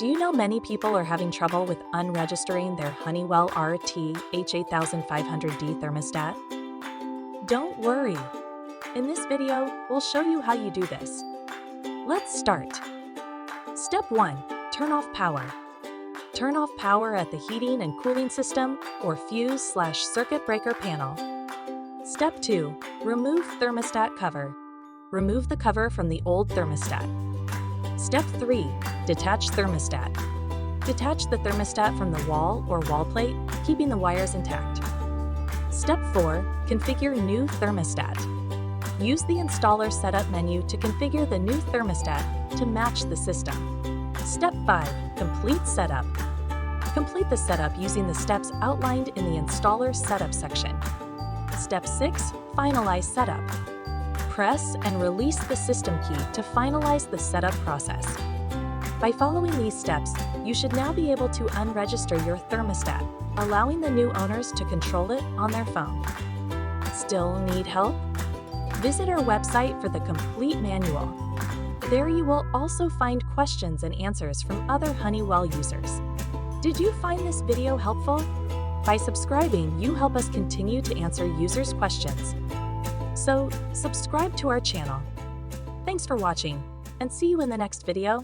Do you know many people are having trouble with unregistering their Honeywell RTH8500D thermostat? Don't worry. In this video, we'll show you how you do this. Let's start. Step 1. Turn off power. Turn off power at the heating and cooling system or fuse/circuit breaker panel. Step 2. Remove thermostat cover. Remove the cover from the old thermostat. Step 3. Detach thermostat. Detach the thermostat from the wall or wall plate, keeping the wires intact. Step 4. Configure new thermostat. Use the Installer Setup menu to configure the new thermostat to match the system. Step 5. Complete setup. Complete the setup using the steps outlined in the Installer Setup section. Step 6. Finalize setup. Press and release the system key to finalize the setup process. By following these steps, you should now be able to unregister your thermostat, allowing the new owners to control it on their phone. Still need help? Visit our website for the complete manual. There you will also find questions and answers from other Honeywell users. Did you find this video helpful? By subscribing, you help us continue to answer users' questions. So, subscribe to our channel. Thanks for watching, and see you in the next video.